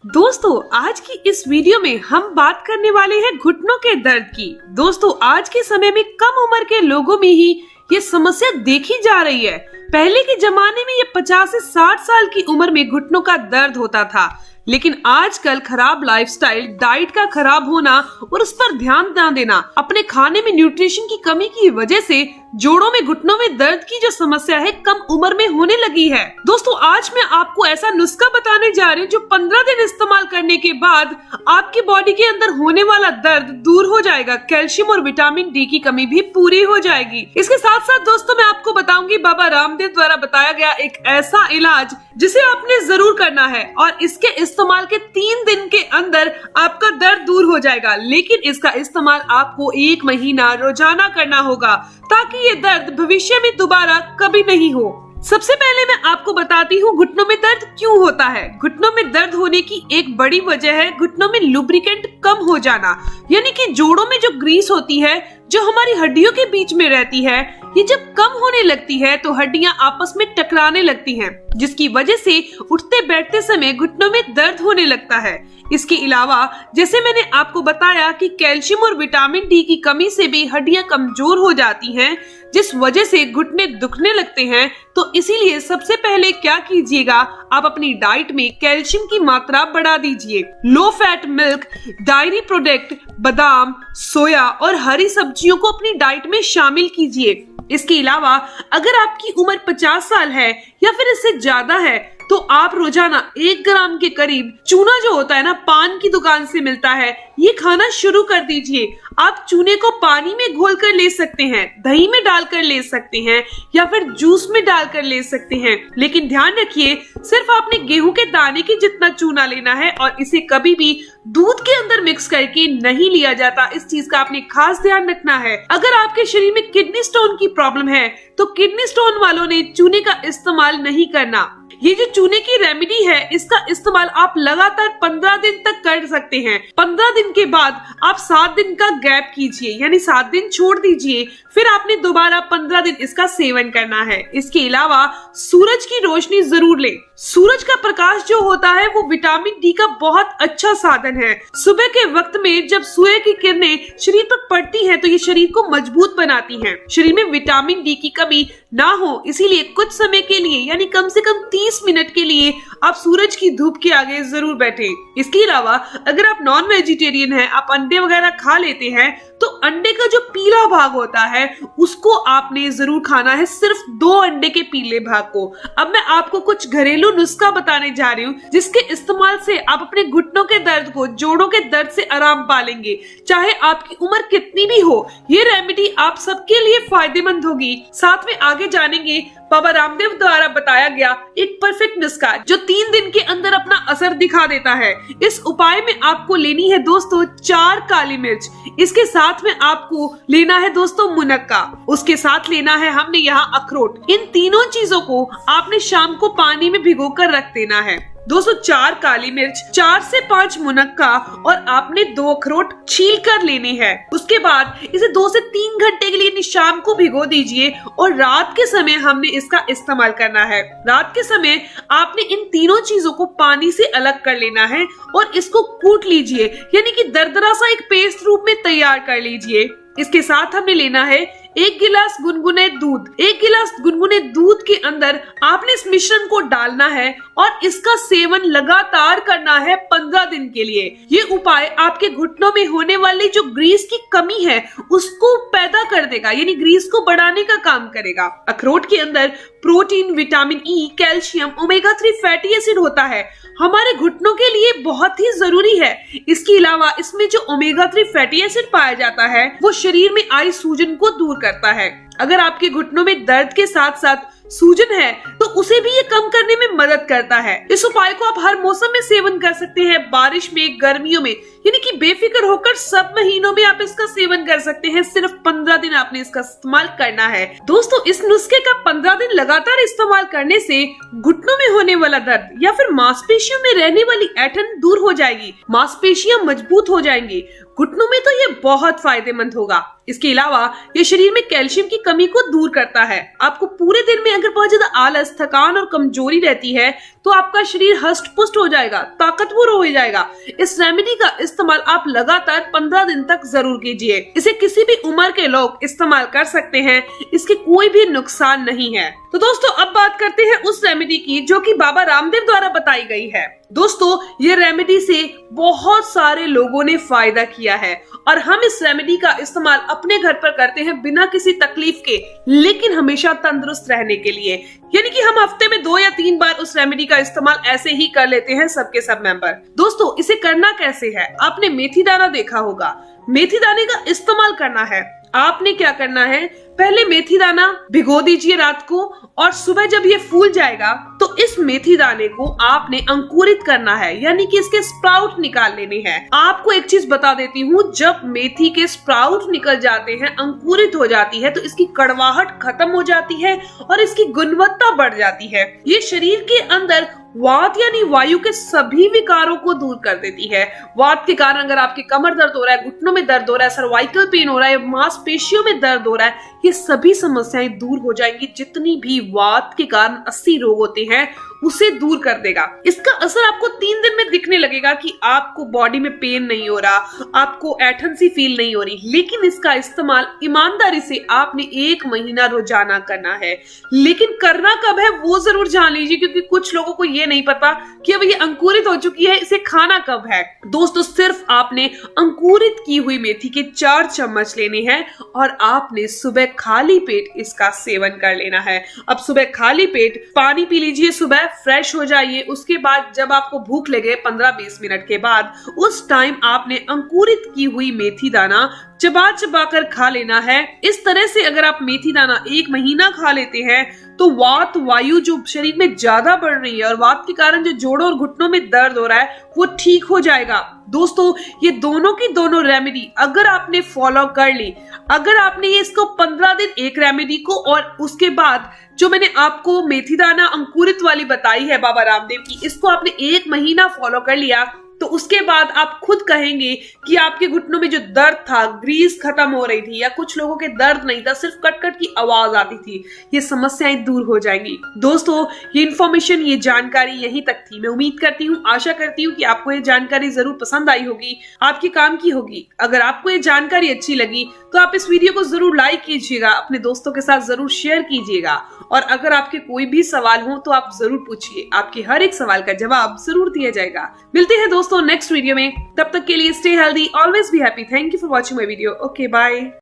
दोस्तों आज की इस वीडियो में हम बात करने वाले हैं घुटनों के दर्द की। दोस्तों आज के समय में कम उम्र के लोगों में ही ये समस्या देखी जा रही है। पहले के जमाने में ये 50 से 60 साल की उम्र में घुटनों का दर्द होता था, लेकिन आजकल खराब लाइफस्टाइल, डाइट का खराब होना और उस पर ध्यान न देना, अपने खाने में न्यूट्रिशन की कमी की वजह से जोड़ों में, घुटनों में दर्द की जो समस्या है कम उम्र में होने लगी है। दोस्तों आज मैं आपको ऐसा नुस्खा बताने जा रही हूँ जो 15 दिन इस्तेमाल करने के बाद आपकी बॉडी के अंदर होने वाला दर्द दूर हो जाएगा। कैल्शियम और विटामिन डी की कमी भी पूरी हो जाएगी। इसके साथ साथ दोस्तों मैं आपको बताऊंगी बाबा रामदेव द्वारा बताया गया एक ऐसा इलाज जिसे आपने जरूर करना है और इसके इस्तेमाल के 3 दिन के अंदर आपका दर्द दूर हो जाएगा। लेकिन इसका इस्तेमाल आपको 1 महीना रोजाना करना होगा ताकि ये दर्द भविष्य में दोबारा कभी नहीं हो। सबसे पहले मैं आपको बताती हूँ घुटनों में दर्द क्यों होता है। घुटनों में दर्द होने की एक बड़ी वजह है घुटनों में लुब्रिकेंट कम हो जाना, यानी कि जोड़ों में जो ग्रीस होती है जो हमारी हड्डियों के बीच में रहती है, ये जब कम होने लगती है तो हड्डियां आपस में टकराने लगती हैं, जिसकी वजह से उठते बैठते समय घुटनों में दर्द होने लगता है। इसके अलावा जैसे मैंने आपको बताया कि कैल्शियम और विटामिन डी की कमी से भी हड्डियां कमजोर हो जाती हैं, जिस वजह से घुटने दुखने लगते हैं। तो इसीलिए सबसे पहले क्या कीजिएगा, आप अपनी डाइट में कैल्शियम की मात्रा बढ़ा दीजिए। Low fat milk, diary product, बादाम, सोया और हरी सब्जियों को अपनी डाइट में शामिल कीजिए। इसके अलावा अगर आपकी उम्र 50 साल है या फिर इससे ज्यादा है तो आप रोजाना 1 ग्राम के करीब चूना जो होता है ना, पान की दुकान से मिलता है, ये खाना शुरू कर दीजिए। आप चूने को पानी में घोल कर ले सकते हैं, दही में डालकर ले सकते हैं या फिर जूस में डालकर ले सकते हैं। लेकिन ध्यान रखिए सिर्फ आपने गेहूं के दाने की जितना चूना लेना है और इसे कभी भी दूध के अंदर मिक्स करके नहीं लिया जाता। इस चीज का आपने खास ध्यान रखना है। अगर आपके शरीर में किडनी स्टोन की प्रॉब्लम है तो किडनी स्टोन वालों ने चूने का इस्तेमाल नहीं करना। ये जो चूने की रेमेडी है इसका इस्तेमाल आप लगातार 15 दिन तक कर सकते हैं। 15 दिन के बाद आप 7 दिन का गैप कीजिए, यानी 7 दिन छोड़ दीजिए, फिर आपने दोबारा 15 दिन इसका सेवन करना है। इसके अलावा सूरज की रोशनी जरूर लें। सूरज का प्रकाश जो होता है वो विटामिन डी का बहुत अच्छा साधन है। सुबह के वक्त में जब सूर्य की किरणें शरीर पर पड़ती हैं तो ये शरीर को मजबूत बनाती हैं। शरीर में विटामिन डी की कमी ना हो इसीलिए कुछ समय के लिए, यानी कम से कम 30 मिनट के लिए आप सूरज की धूप के आगे जरूर बैठे। इसके अलावा अगर आप नॉन वेजिटेरियन हैं, आप अंडे वगैरह खा लेते हैं, तो अंडे का जो पीला भाग होता है उसको आपने जरूर खाना है, सिर्फ 2 अंडे के पीले भाग को। अब मैं आपको कुछ घरेलू नुस्खा बताने जा रही हूँ जिसके इस्तेमाल से आप अपने घुटनों के दर्द को, जोड़ों के दर्द से आराम पालेंगे, चाहे आपकी उम्र कितनी भी हो। ये रेमेडी आप सबके लिए फायदेमंद होगी। साथ में आगे जानेंगे बाबा रामदेव द्वारा बताया गया एक परफेक्ट नुस्खा जो 3 दिन के अंदर अपना असर दिखा देता है। इस उपाय में आपको लेनी है दोस्तों 4 काली मिर्च, इसके साथ में आपको लेना है दोस्तों मुनक्का, उसके साथ लेना है हमने यहाँ अखरोट। इन तीनों चीजों को आपने शाम को पानी में भिगोकर रख देना है। दोस्तों 4 काली मिर्च, 4 से 5 मुनक्का और आपने 2 अखरोट छील कर लेने हैं। उसके बाद इसे 2 से 3 घंटे के लिए शाम को भिगो दीजिए और रात के समय हमने इसका इस्तेमाल करना है। रात के समय आपने इन तीनों चीजों को पानी से अलग कर लेना है और इसको कूट लीजिए, यानी कि दरदरा सा एक पेस्ट रूप में तैयार कर लीजिए। इसके साथ हमने लेना है 1 गिलास गुनगुने दूध। 1 गिलास गुनगुने दूध के अंदर आपने इस मिश्रण को डालना है और इसका सेवन लगातार करना है 15 दिन के लिए। ये उपाय आपके घुटनों में होने वाली जो ग्रीस की कमी है उसको पैदा कर देगा, यानी ग्रीस को बढ़ाने का काम करेगा। अखरोट के अंदर protein, vitamin E, calcium, omega 3 fatty acid होता है, हमारे घुटनों के लिए बहुत ही जरूरी है। इसके अलावा इसमें जो ओमेगा 3 फैटी एसिड पाया जाता है वो शरीर में आई सूजन को दूर करता है। अगर आपके घुटनों में दर्द के साथ साथ सूजन है तो उसे भी ये कम करने में मदद करता है। इस उपाय को आप हर मौसम में सेवन कर सकते हैं, बारिश में, गर्मियों में, यानी कि बेफिक्र होकर सब महीनों में आप इसका सेवन कर सकते हैं। सिर्फ 15 दिन आपने इसका इस्तेमाल करना है। दोस्तों इस नुस्खे का 15 दिन लगातार इस्तेमाल करने से घुटनों में होने वाला दर्द या फिर मांसपेशियों में रहने वाली ऐंठन दूर हो जाएगी, मांसपेशियां मजबूत हो जाएंगी, घुटनों में तो ये बहुत फायदेमंद होगा। इसके अलावा ये शरीर में कैल्शियम की कमी को दूर करता है। आपको पूरे दिन में अगर बहुत ज्यादा आलस, थकान और कमजोरी रहती है तो आपका शरीर हष्ट पुष्ट हो जाएगा, ताकतवर हो जाएगा। इस रेमेडी का इस्तेमाल आप लगातार 15 दिन तक जरूर कीजिए। इसे किसी भी उम्र के लोग इस्तेमाल कर सकते हैं, इसके कोई भी नुकसान नहीं है। तो दोस्तों अब बात करते हैं उस रेमेडी की जो कि बाबा रामदेव द्वारा बताई गई है। दोस्तों ये रेमेडी से बहुत सारे लोगों ने फायदा किया है और हम इस रेमेडी का इस्तेमाल अपने घर पर करते हैं बिना किसी तकलीफ के, लेकिन हमेशा तंदुरुस्त रहने के लिए। यानी कि हम हफ्ते में 2 या 3 बार उस रेमेडी का इस्तेमाल ऐसे ही कर लेते हैं सबके सब मेंबर। दोस्तों इसे करना कैसे है? आपने मेथी दाना देखा होगा, मेथी दाने का इस्तेमाल करना है। आपने क्या करना है, पहले मेथी दाना भिगो दीजिए रात को और सुबह जब ये फूल जाएगा तो इस मेथी दाने को आपने अंकुरित करना है, यानी कि इसके स्प्राउट निकाल लेने हैं। आपको एक चीज बता देती हूँ, जब मेथी के स्प्राउट निकल जाते हैं, अंकुरित हो जाती है, तो इसकी कड़वाहट खत्म हो जाती है और इसकी गुणवत्ता बढ़ जाती है। ये शरीर के अंदर वात यानी वायु के सभी विकारों को दूर कर देती है। वात के कारण अगर आपके कमर दर्द हो रहा है, घुटनों में दर्द हो रहा है, सर्वाइकल पेन हो रहा है, मांसपेशियों में दर्द हो रहा है, ये सभी समस्याएं दूर हो जाएंगी। जितनी भी वात के कारण 80 रोग होते हैं उसे दूर कर देगा। इसका असर आपको 3 दिन में दिखने लगेगा कि आपको बॉडी में पेन नहीं हो रहा, आपको ऐठन सी फील नहीं हो रही। लेकिन इसका इस्तेमाल ईमानदारी से आपने 1 महीना रोजाना करना है। लेकिन करना कब है वो जरूर जान लीजिए, क्योंकि कुछ लोगों को ये नहीं पता कि अब ये अंकुरित हो चुकी है, इसे खाना कब है। दोस्तों सिर्फ आपने अंकुरित की हुई मेथी के 4 चम्मच लेने हैं और आपने सुबह खाली पेट इसका सेवन कर लेना है। अब सुबह खाली पेट पानी पी लीजिए, सुबह फ्रेश हो जाइए। उसके बाद जब आपको भूख लगे 15-20 मिनट के बाद, उस टाइम आपने अंकुरित की हुई मेथी दाना चबा चबा कर खा लेना है। इस तरह से अगर आप मेथी दाना 1 महीना खा लेते हैं तो वात वायु जो शरीर में ज्यादा बढ़ रही है और वात के कारण जो जोड़ों और घुटनों में दर्द हो रहा है वो ठीक हो जाएगा। दोस्तों ये दोनों की दोनों रेमेडी अगर आपने फॉलो कर ली, अगर आपने ये इसको 15 दिन एक रेमेडी को और उसके बाद जो मैंने आपको मेथी दाना अंकुरित वाली बताई है बाबा रामदेव की, इसको आपने 1 महीना फॉलो कर लिया तो उसके बाद आप खुद कहेंगे कि आपके घुटनों में जो दर्द था, ग्रीस खत्म हो रही थी, या कुछ लोगों के दर्द नहीं था, सिर्फ कट-कट की आवाज आती थी, ये समस्याएं दूर हो जाएंगी। दोस्तों ये इन्फॉर्मेशन, ये जानकारी यहीं तक थी। मैं उम्मीद करती हूँ, आशा करती हूँ कि आपको ये जानकारी जरूर पसंद आई होगी, आपके काम की होगी। अगर आपको ये जानकारी अच्छी लगी तो आप इस वीडियो को जरूर लाइक कीजिएगा, अपने दोस्तों के साथ जरूर शेयर कीजिएगा और अगर आपके कोई भी सवाल हो तो आप जरूर पूछिए, आपके हर एक सवाल का जवाब जरूर दिया जाएगा। मिलते हैं दोस्तों नेक्स्ट वीडियो में, तब तक के लिए stay healthy, always be happy. Thank you for watching my video. Okay bye.